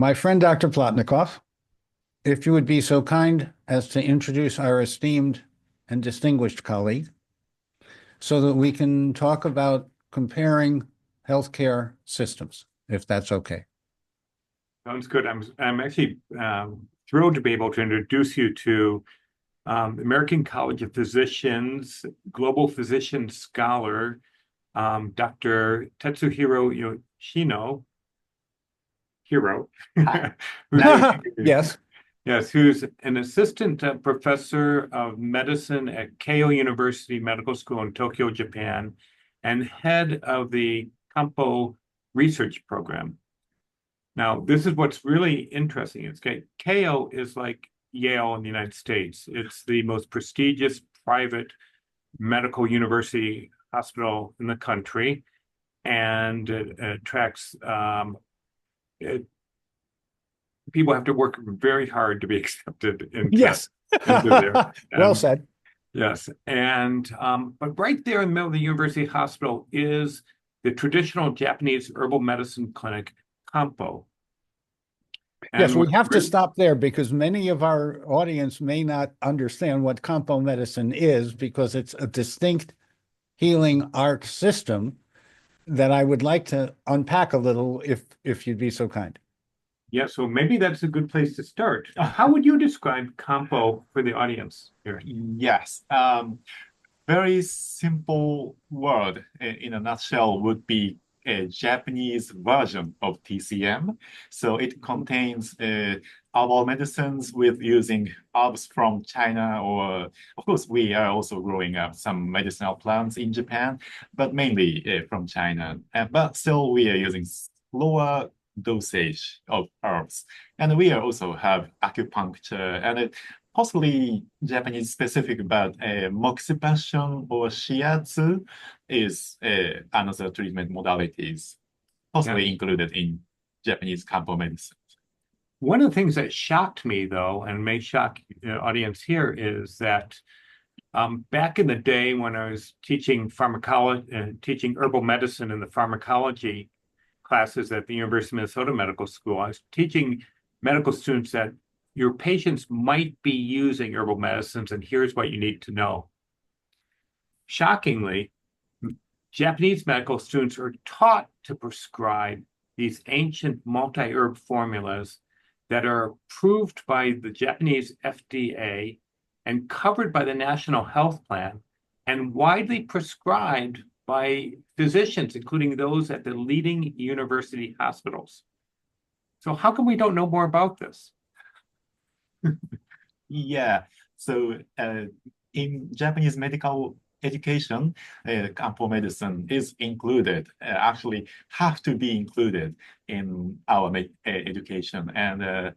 My friend Dr. Plotnikoff, if you would be so kind as to introduce our esteemed and distinguished colleague so that we can talk about comparing healthcare systems, if that's okay. Sounds good. I'm actually thrilled to be able to introduce you to American College of Physicians, global physician scholar, Dr. Tetsuhiro Yoshino, Hiro, Hi. who's, Yes. yes, who's an assistant professor of medicine at Keio University Medical School in Tokyo, Japan, and head of the Kampo research program. Now, this is what's really interesting. Keio is like Yale in the United States. It's the most prestigious private medical university hospital in the country, and it attracts people have to work very hard to be accepted Yes. into there. Well said. Yes, and but right there in the middle of the university hospital is the traditional Japanese herbal medicine clinic, Kampo. Yes, And we have to stop there because many of our audience may not understand what Kampo medicine is because it's a distinct healing art system that I would like to unpack a little if you'd be so kind. yeah, so maybe that's a good place to start. How would you describe Kampo for the audience here? Yes. Very simple word in a nutshell would be a Japanese version of TCM. So it contains herbal medicines with using herbs from China, or of course we are also growing up some medicinal plants in Japan, but mainly from China. But still we are using lower dosage of herbs. And we are also have acupuncture and possibly Japanese specific, but moxibustion or shiatsu is another treatment modalities, possibly included in Japanese Kampo medicine. One of the things that shocked me, though, and may shock the audience here, is that back in the day when I was teaching pharmacology, teaching herbal medicine in the pharmacology classes at the University of Minnesota Medical School, I was teaching medical students that your patients might be using herbal medicines, and here's what you need to know. Shockingly, Japanese medical students are taught to prescribe these ancient multi-herb formulas that are approved by the Japanese FDA and covered by the National Health Plan and widely prescribed by physicians, including those at the leading university hospitals. So how come we don't know more about this? Yeah, so in Japanese medical education, Kampo medicine is included, actually have to be included in our education. And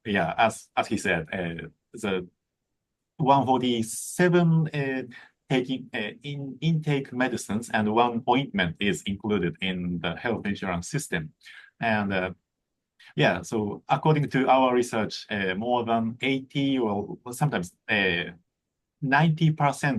yeah, as he said, the 147 taking intake medicines and one ointment is included in the health insurance system. And yeah, so according to our research, more than 80 or sometimes 90%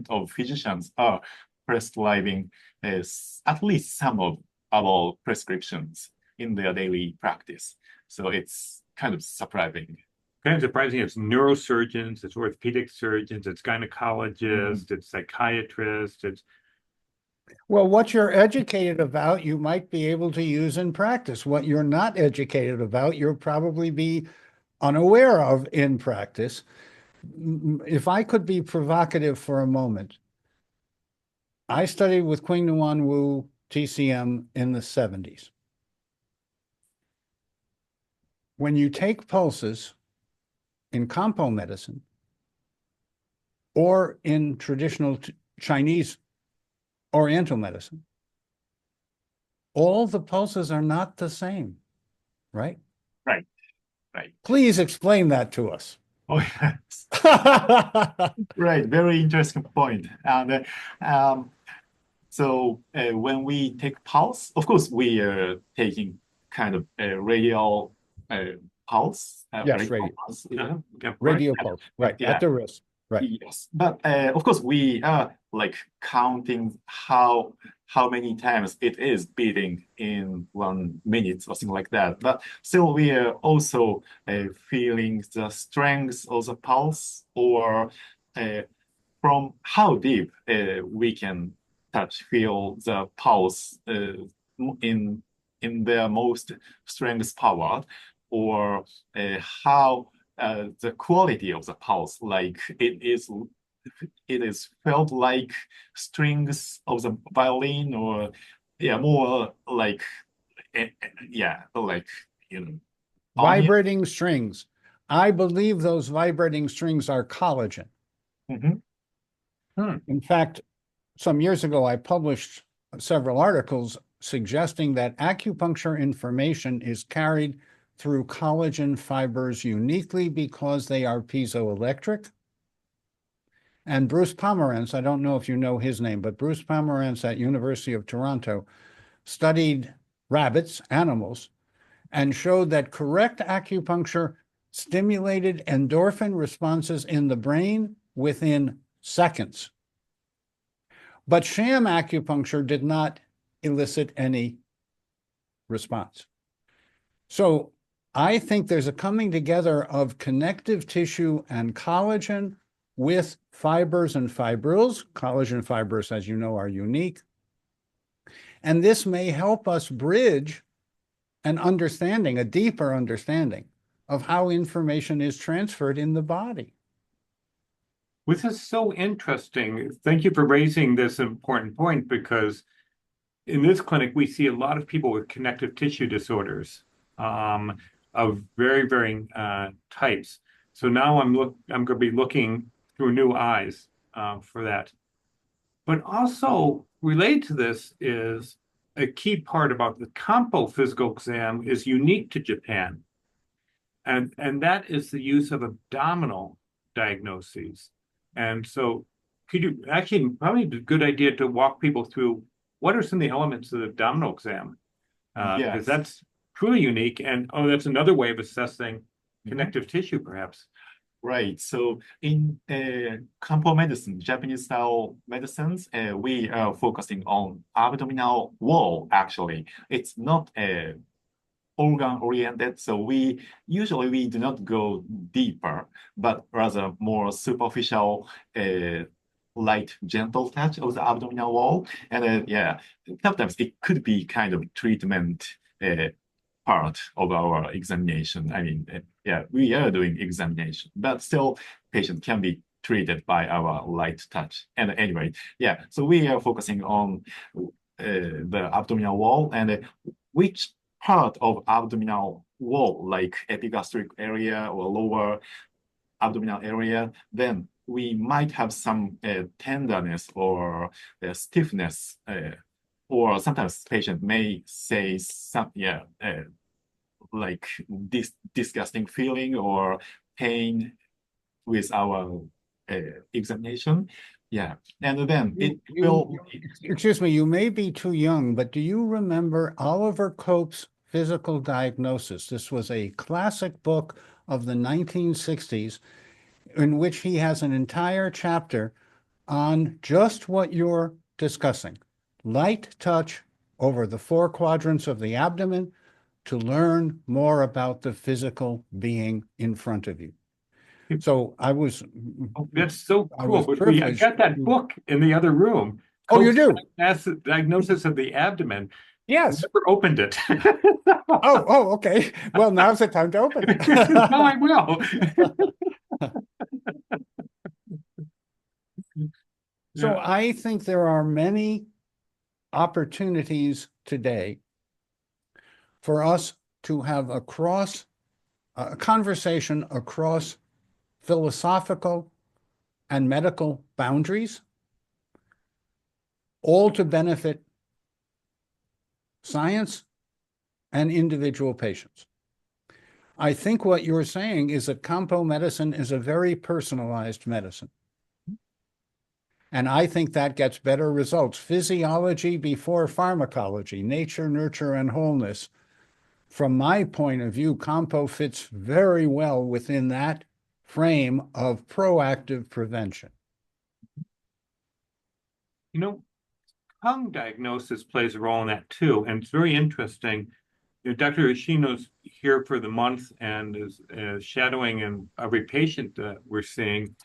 of physicians are prescribing at least some of our prescriptions in their daily practice. So it's kind of surprising. Kind of surprising. It's neurosurgeons, it's orthopedic surgeons, it's gynecologists, it's psychiatrists, it's Well, what you're educated about, you might be able to use in practice. What you're not educated about, you'll probably be unaware of in practice. If I could be provocative for a moment, I studied with Queen Nguyen Wu TCM in the 70s. When you take pulses in Kampo medicine or in traditional Chinese Oriental medicine, all the pulses are not the same, right? Right, right. Please explain that to us. Oh, yes. Right, very interesting point. And so when we take pulse, of course, we are taking kind of a radial pulse. Yes, radio. Pulse. Radio pulse, right, Yeah. at the wrist. Right. Yes, but of course we are like counting how how many times it is beating in 1 minute or something like that. But still, we are also feeling the strength of the pulse, or from how deep we can feel the pulse in their most strength power, or how the quality of the pulse, like it is felt like strings of the violin, or more like like onion. Vibrating strings. I believe those vibrating strings are collagen. Mhm. In fact, some years ago, I published several articles suggesting that acupuncture information is carried through collagen fibers uniquely because they are piezoelectric. And Bruce Pomerantz, I don't know if you know his name, but Bruce Pomerantz at University of Toronto studied rabbits, animals, and showed that correct acupuncture stimulated endorphin responses in the brain within seconds. But sham acupuncture did not elicit any response. So I think there's a coming together of connective tissue and collagen with fibers and fibrils. Collagen fibers, as you know, are unique. And this may help us bridge an understanding, a deeper understanding of how information is transferred in the body. This is so interesting. Thank you for raising this important point, because in this clinic, we see a lot of people with connective tissue disorders of very varying types. So now I'm going to be looking through new eyes for that. But also related to this is a key part about the Kampo physical exam is unique to Japan. And that is the use of abdominal diagnoses. And so could you actually, probably a good idea to walk people through what are some of the elements of the abdominal exam? Because that's truly unique. And that's another way of assessing connective tissue, perhaps. Right. So in Kampo medicine, Japanese style medicines, we are focusing on abdominal wall, actually. It's not organ oriented. So we do not go deeper, but rather more superficial, light, gentle touch of the abdominal wall. And sometimes it could be kind of treatment part of our examination. I mean, we are doing examination, but still patient can be treated by our light touch. And anyway, so we are focusing on the abdominal wall, and which part of abdominal wall, like epigastric area or lower abdominal area, then we might have some tenderness or stiffness, or sometimes patient may say some, like this disgusting feeling or pain with our examination. And then it will. Excuse me, you may be too young, but do you remember Oliver Cope's Physical Diagnosis? This was a classic book of the 1960s in which he has an entire chapter on just what you're discussing. Light touch over the 4 quadrants of the abdomen to learn more about the physical being in front of you. So I was. That's so cool. I got that book in the other room. Oh, you do? Diagnosis of the abdomen. Yes. Never opened it. Okay. Well, now's the time to open it. No, I will. So I think there are many opportunities today for us to have a conversation across philosophical and medical boundaries, all to benefit science and individual patients. I think what you're saying is that Kampo medicine is a very personalized medicine. And I think that gets better results. Physiology before pharmacology, nature, nurture, and wholeness. From my point of view, Kampo fits very well within that frame of proactive prevention. tongue diagnosis plays a role in that too, and it's very interesting. Dr. Yoshino's here for the month and is shadowing every patient that we're seeing.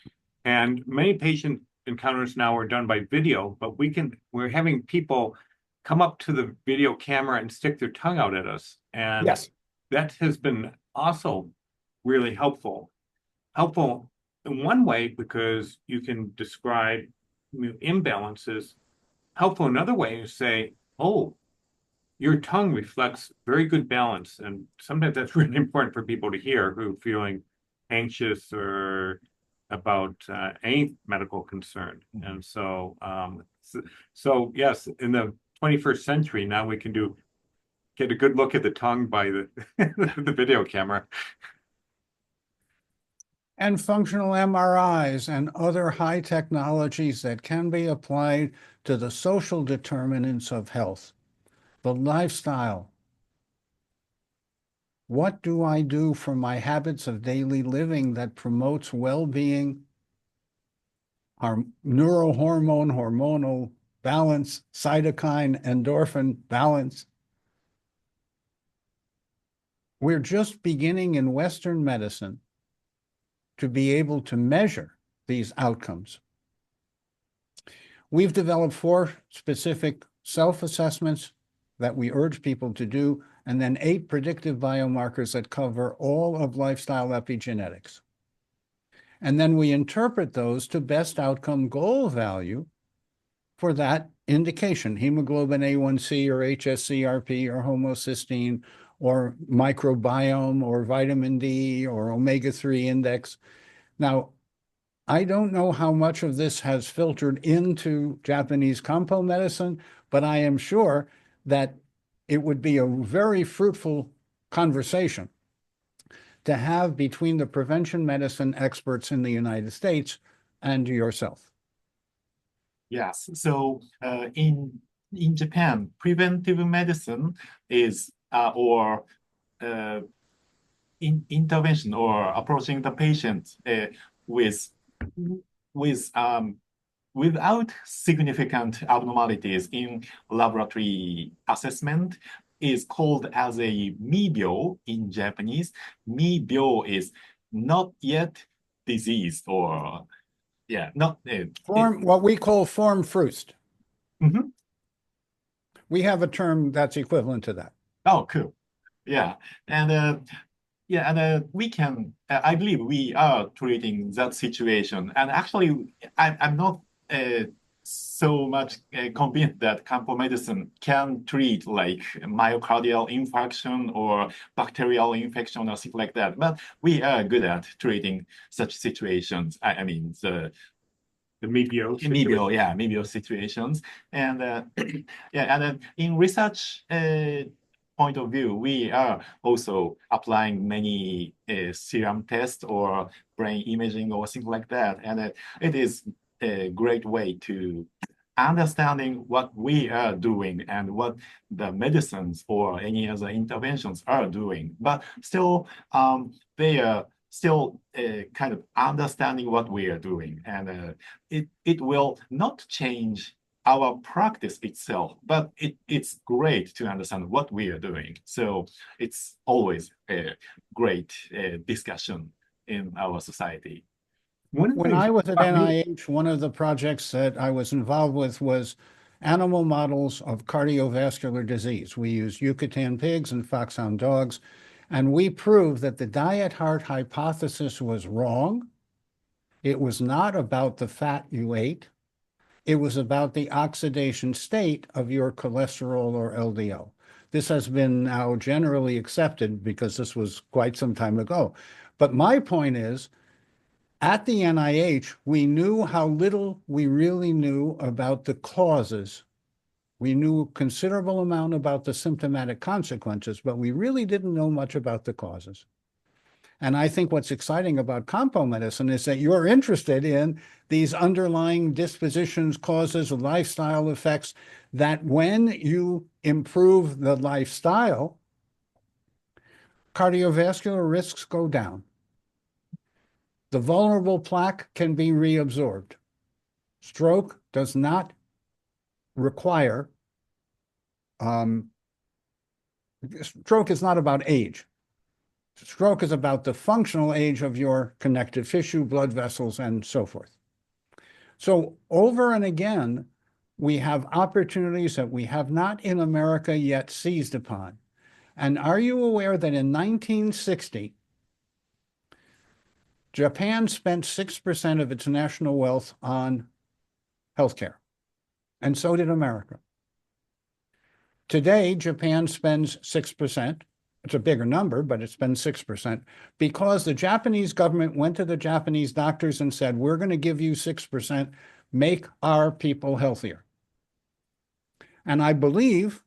And many patient encounters now are done by video, but we're having people come up to the video camera and stick their tongue out at us. And Yes. that has been also really helpful. Helpful in one way because you can describe imbalances. Helpful another way is say, oh, your tongue reflects very good balance. And sometimes that's really important for people to hear who are feeling anxious or about any medical concern. And so, so yes, in the 21st century, now we can get a good look at the tongue by the, the video camera. And functional MRIs and other high technologies that can be applied to the social determinants of health, the lifestyle. What do I do for my habits of daily living that promotes well-being, our neurohormone, hormonal balance, cytokine, endorphin balance? We're just beginning in Western medicine to be able to measure these outcomes. We've developed 4 specific self-assessments that we urge people to do, and then 8 predictive biomarkers that cover all of lifestyle epigenetics. And then we interpret those to best outcome goal value for that indication, hemoglobin A1C or HSCRP or homocysteine or microbiome or vitamin D or omega-3 index. Now, I don't know how much of this has filtered into Japanese Kampo medicine, but I am sure that it would be a very fruitful conversation to have between the prevention medicine experts in the United States and yourself. Yes. So in Japan, preventive medicine is intervention or approaching the patient with without significant abnormalities in laboratory assessment is called as a mibyo in Japanese. Mibyo is not yet diseased or not what we call form fruist. Mhm. We have a term that's equivalent to that. Oh, cool. Yeah. And we can, I believe we are treating that situation. And actually, I'm not so much convinced that Kampo medicine can treat like myocardial infarction or bacterial infection or something like that. But we are good at treating such situations. I mean, the mibyo mibyo situations. And in research point of view, we are also applying many serum tests or brain imaging or things like that. And it is a great way to understanding what we are doing and what the medicines or any other interventions are doing. But still, they are still kind of understanding what we are doing. And it will not change our practice itself, but it's great to understand what we are doing. So it's always a great discussion in our society. When I was at NIH, one of the projects that I was involved with was animal models of cardiovascular disease. We used Yucatan pigs and foxhound dogs, and we proved that the diet heart hypothesis was wrong. It was not about the fat you ate. It was about the oxidation state of your cholesterol or LDL. This has been now generally accepted because this was quite some time ago. But my point is, at the NIH, we knew how little we really knew about the causes. We knew a considerable amount about the symptomatic consequences, but we really didn't know much about the causes. And I think what's exciting about Kampo medicine is that you're interested in these underlying dispositions, causes, lifestyle effects, that when you improve the lifestyle, cardiovascular risks go down. The vulnerable plaque can be reabsorbed. Stroke does not require, stroke is not about age. Stroke is about the functional age of your connective tissue, blood vessels, and so forth. So over and again, we have opportunities that we have not in America yet seized upon. And are you aware that in 1960, Japan spent 6% of its national wealth on healthcare, and so did America. Today, Japan spends 6%. It's a bigger number, but it spends 6% because the Japanese government went to the Japanese doctors and said, we're going to give you 6%, make our people healthier. And I believe,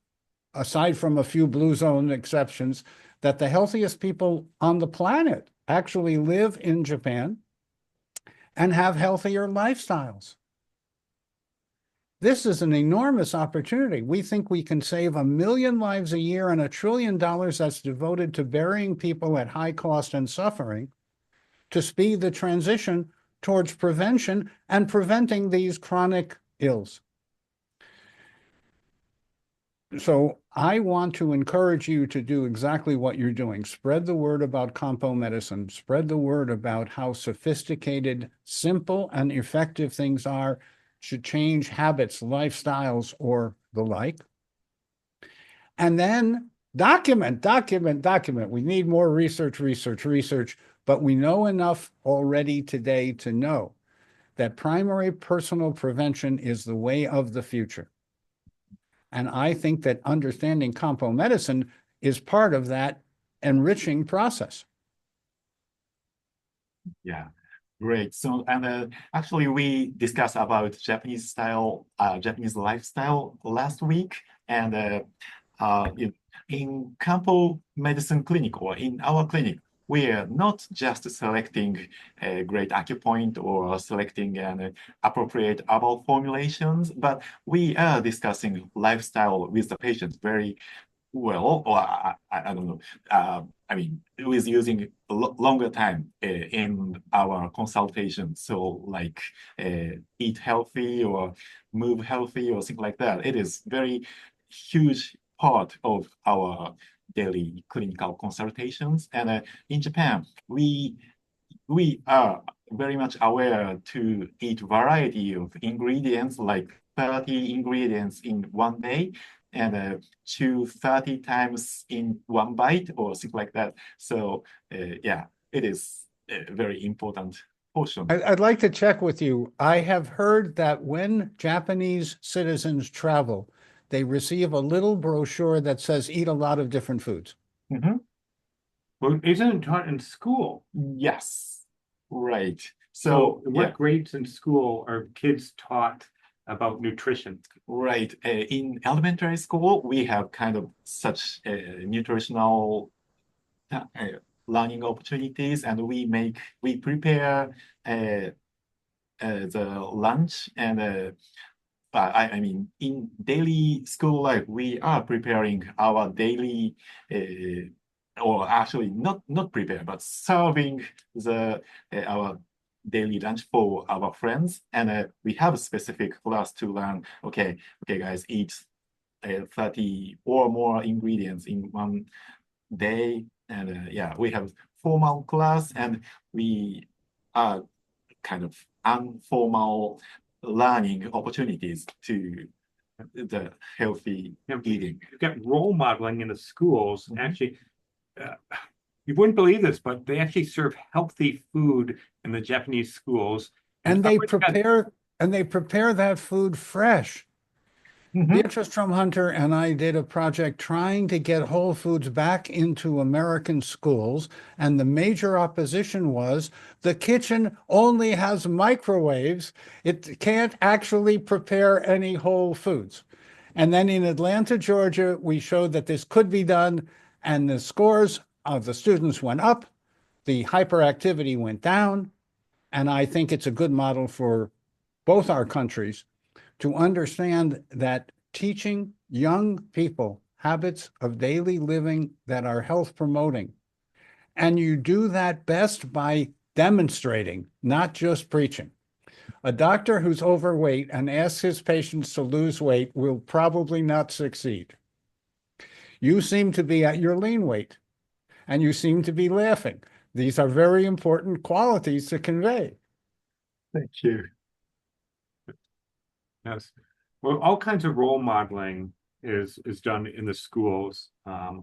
aside from a few blue zone exceptions, that the healthiest people on the planet actually live in Japan and have healthier lifestyles. This is an enormous opportunity. We think we can save 1 million lives a year and $1 trillion that's devoted to burying people at high cost and suffering to speed the transition towards prevention and preventing these chronic ills. So I want to encourage you to do exactly what you're doing. Spread the word about Kampo medicine. Spread the word about how sophisticated, simple, and effective things are to change habits, lifestyles, or the like. And then document. We need more research, but we know enough already today to know that primary personal prevention is the way of the future. And I think that understanding Kampo medicine is part of that enriching process. Yeah. Great. So, and actually, we discussed about Japanese lifestyle last week, and in Kampo Medicine Clinic or in our clinic, we are not just selecting a great acupoint or selecting an appropriate herbal formulations, but we are discussing lifestyle with the patient very well, or I don't know. I mean, it was using a longer time in our consultation. So like eat healthy or move healthy or things like that. It is very huge part of our daily clinical consultations. And in Japan, we are very much aware to eat variety of ingredients, like 30 ingredients in one day, and chew 30 times in one bite or things like that. So yeah, it is a very important portion. I'd like to check with you. I have heard that when Japanese citizens travel, they receive a little brochure that says eat a lot of different foods. Mm-hmm. Well, isn't it taught in school? Yes, right. So what yeah. grades in school are kids taught about nutrition? Right. In elementary school, we have kind of such nutritional learning opportunities, and we prepare the lunch, and I mean, in daily school life, we are preparing our daily, or actually not prepare, but serving our daily lunch for our friends, and we have a specific class to learn. Okay, guys, eat 30 or more ingredients in one day, and yeah, we have formal class, and we are kind of informal learning opportunities to the healthy eating. You've got role modeling in the schools. Actually, you wouldn't believe this, but they actually serve healthy food in the Japanese schools. And they prepare that food fresh. Beatrice Trumhunter and I did a project trying to get Whole Foods back into American schools, and the major opposition was the kitchen only has microwaves. It can't actually prepare any whole foods. And then in Atlanta, Georgia, we showed that this could be done, and the scores of the students went up, the hyperactivity went down, and I think it's a good model for both our countries to understand that teaching young people habits of daily living that are health promoting. And you do that best by demonstrating, not just preaching. A doctor who's overweight and asks his patients to lose weight will probably not succeed. You seem to be at your lean weight, and you seem to be laughing. These are very important qualities to convey. Thank you. Yes. Well, all kinds of role modeling is done in the schools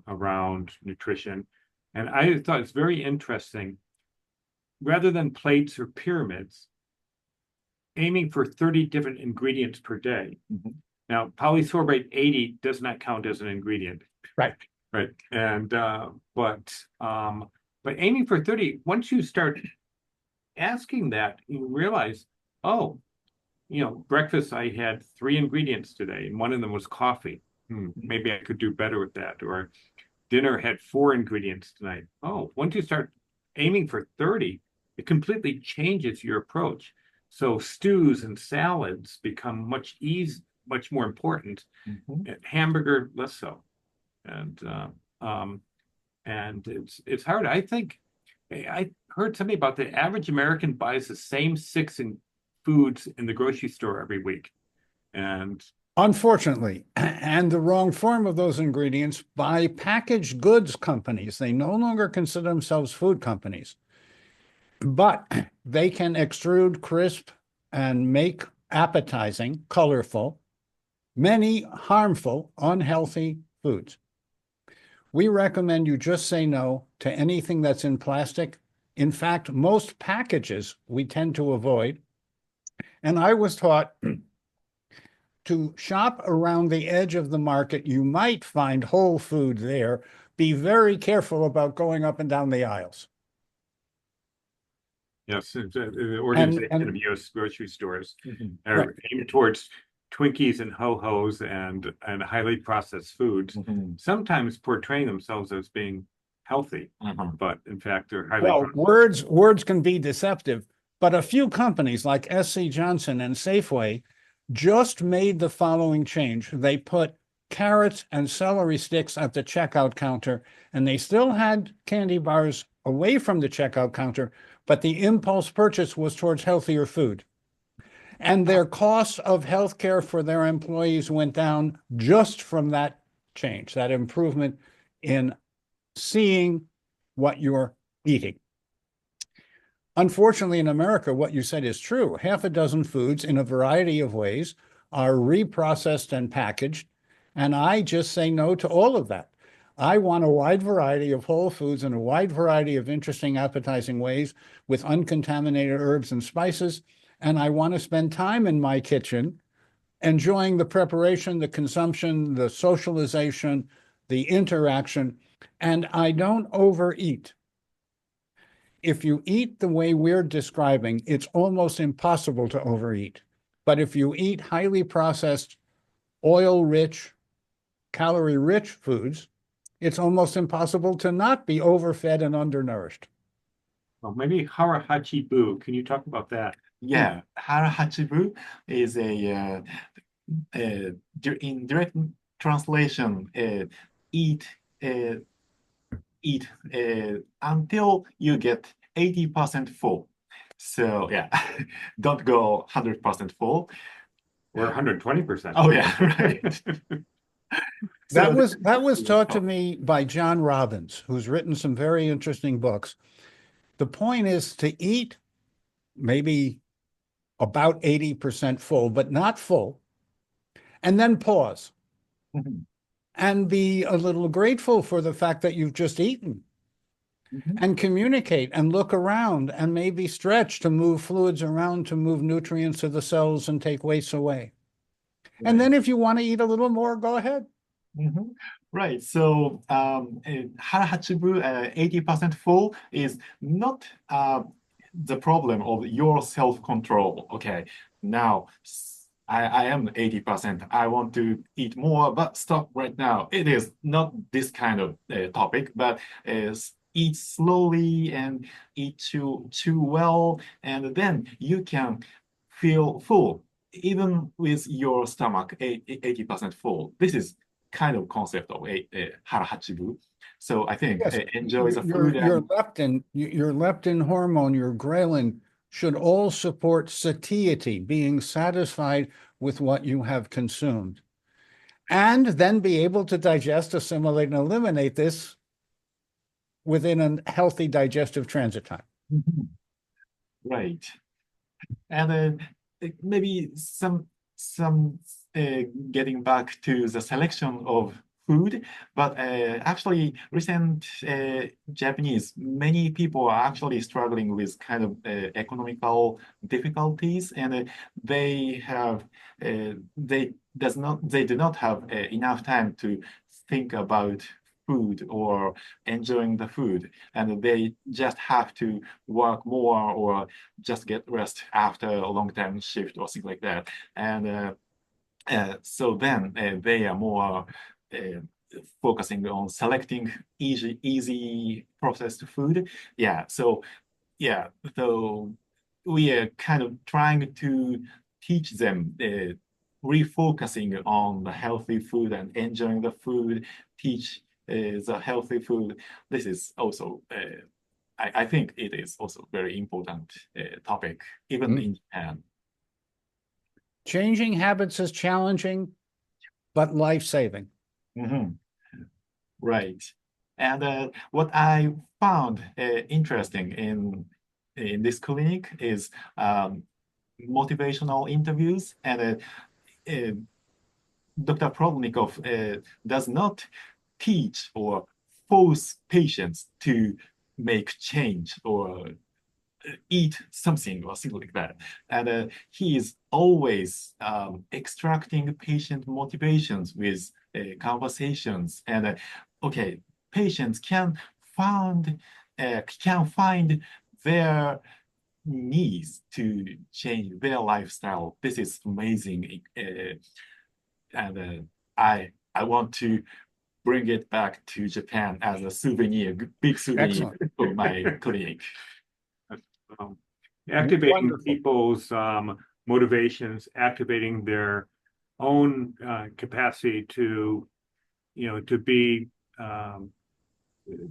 around nutrition. And I thought it's very interesting. Rather than plates or pyramids, aiming for 30 different ingredients per day. Mhm. Now, polysorbate 80 does not count as an ingredient. Right. Right. And but aiming for 30, once you start asking that, you realize, oh, breakfast, I had 3 ingredients today, and one of them was coffee. Maybe I could do better with that. Or dinner had 4 ingredients tonight. Oh, once you start aiming for 30, it completely changes your approach. So stews and salads become much more important. And hamburger, less so. And it's hard. I think I heard something about the average American buys the same 6 foods in the grocery store every week. And unfortunately, and the wrong form of those ingredients by packaged goods companies. They no longer consider themselves food companies, but they can extrude, crisp, and make appetizing, colorful, many harmful, unhealthy foods. We recommend you just say no to anything that's in plastic. In fact, most packages we tend to avoid. And I was taught to shop around the edge of the market. You might find whole food there. Be very careful about going up and down the aisles. yes, the organization of U.S. grocery stores are Right. aimed towards Twinkies and Ho-Hos and highly processed foods, sometimes portraying themselves as being healthy, but in fact they're highly processed. Words can be deceptive, but a few companies like SC Johnson and Safeway just made the following change. They put carrots and celery sticks at the checkout counter, and they still had candy bars away from the checkout counter, but the impulse purchase was towards healthier food. And their costs of healthcare for their employees went down just from that change, that improvement in seeing what you're eating. Unfortunately, in America, what you said is true. Half a dozen foods in a variety of ways are reprocessed and packaged, and I just say no to all of that. I want a wide variety of whole foods in a wide variety of interesting, appetizing ways with uncontaminated herbs and spices, and I want to spend time in my kitchen enjoying the preparation, the consumption, the socialization, the interaction, and I don't overeat. If you eat the way we're describing, it's almost impossible to overeat. But if you eat highly processed, oil-rich, calorie-rich foods, it's almost impossible to not be overfed and undernourished. Well, maybe harahachi-bu. Can you talk about that? Yeah, harahachibu is in direct translation, eat until you get 80% full. So yeah, don't go 100% full. Or 120%. Oh yeah, right. That was taught to me by John Robbins, who's written some very interesting books. The point is to eat maybe about 80% full, but not full, and then pause and be a little grateful for the fact that you've just eaten and communicate and look around and maybe stretch to move fluids around, to move nutrients to the cells and take waste away. Right. And then if you want to eat a little more, go ahead. Right. So harahachibu, 80% full is not the problem of your self-control. Okay, now I am 80%. I want to eat more, but stop right now. It is not this kind of topic, but eat slowly and eat too well, and then you can feel full, even with your stomach 80% full. This is kind of concept of harahachibu. So I think Yes. enjoy the Your food. leptin hormone, your ghrelin should all support satiety, being satisfied with what you have consumed, and then be able to digest, assimilate, and eliminate this within a healthy digestive transit time. Mhm. Right. And maybe some getting back to the selection of food, but actually recent Japanese, many people are actually struggling with kind of economical difficulties, and they have they do not have enough time to think about food or enjoying the food, and they just have to work more or just get rest after a long-term shift or things like that. And so then they are more focusing on selecting easy processed food. Yeah, so yeah, so we are kind of trying to teach them refocusing on the healthy food and enjoying the food, teach the healthy food. This is also I think it is also very important topic, even in Japan. Changing habits is challenging, but life-saving. Mhm. Right. And what I found interesting in this clinic is motivational interviews, and Dr. Plotnikoff does not teach or force patients to make change or eat something or something like that. And he is always extracting patient motivations with conversations. And okay, patients can find their needs to change their lifestyle. This is amazing, and I want to bring it back to Japan as a souvenir, big souvenir Excellent. of my clinic. Um, activating Wonderful. people's motivations, activating their own capacity to, to be, to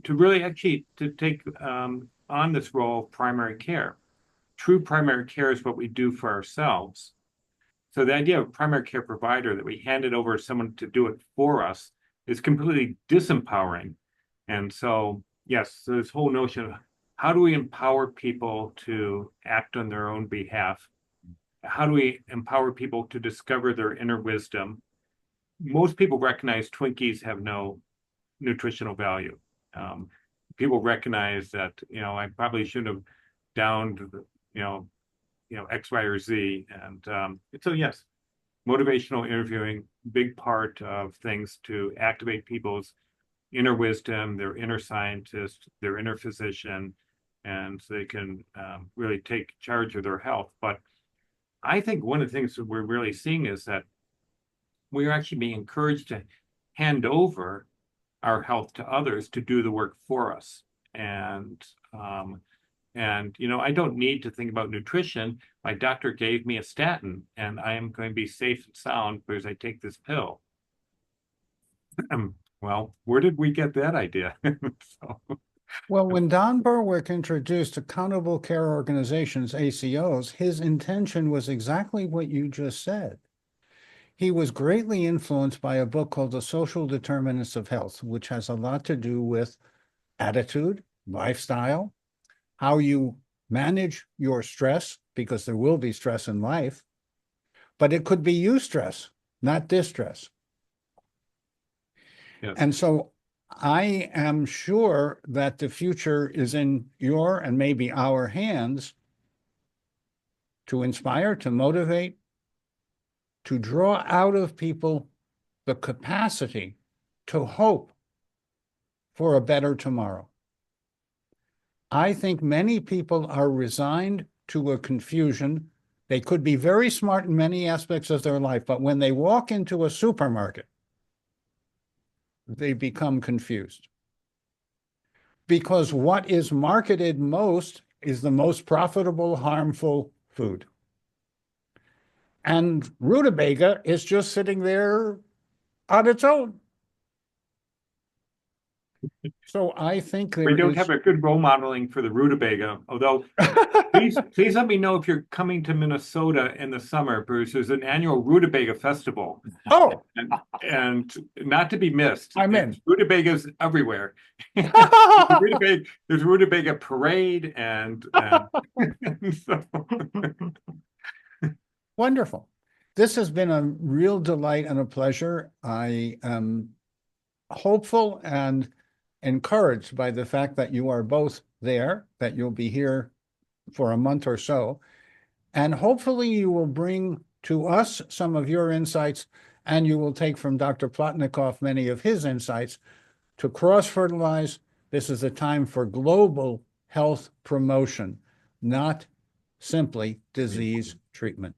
really actually to take on this role of primary care. True primary care is what we do for ourselves. So the idea of primary care provider that we hand it over to someone to do it for us is completely disempowering. And so, yes, so this whole notion of how do we empower people to act on their own behalf? How do we empower people to discover their inner wisdom? Most people recognize Twinkies have no nutritional value. People recognize that, I probably shouldn't have downed, X, Y, or Z. And so, yes, motivational interviewing, big part of things to activate people's inner wisdom, their inner scientist, their inner physician, and so they can really take charge of their health. But I think one of the things that we're really seeing is that we're actually being encouraged to hand over our health to others to do the work for us. And I don't need to think about nutrition. My doctor gave me a statin, and I am going to be safe and sound because I take this pill. Well, where did we get that idea? So, Well, when Don Berwick introduced accountable care organizations, ACOs, his intention was exactly what you just said. He was greatly influenced by a book called The Social Determinants of Health, which has a lot to do with attitude, lifestyle, how you manage your stress, because there will be stress in life, but it could be eustress, not distress. yes. And so I am sure that the future is in your and maybe our hands to inspire, to motivate, to draw out of people the capacity to hope for a better tomorrow. I think many people are resigned to a confusion. They could be very smart in many aspects of their life, but when they walk into a supermarket, they become confused. Because what is marketed most is the most profitable, harmful food. And rutabaga is just sitting there on its own. So I think there We don't is. have a good role modeling for the rutabaga, although please let me know if you're coming to Minnesota in the summer, Bruce. There's an annual rutabaga festival, Oh, and not to be missed. I'm in. Rutabagas everywhere. There's rutabaga parade, and so. Wonderful. This has been a real delight and a pleasure. I am hopeful and encouraged by the fact that you are both there, that you'll be here for a month or so. And hopefully you will bring to us some of your insights, and you will take from Dr. Plotnikoff many of his insights to cross-fertilize. This is a time for global health promotion, not simply disease treatment.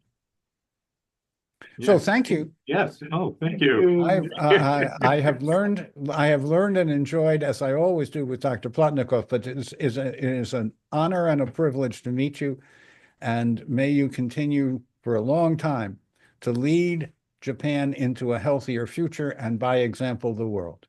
So Yes. thank you. Yes. Oh, thank you. I have learned and enjoyed, as I always do with Dr. Plotnikoff, but it is an honor and a privilege to meet you. And may you continue for a long time to lead Japan into a healthier future and by example, the world.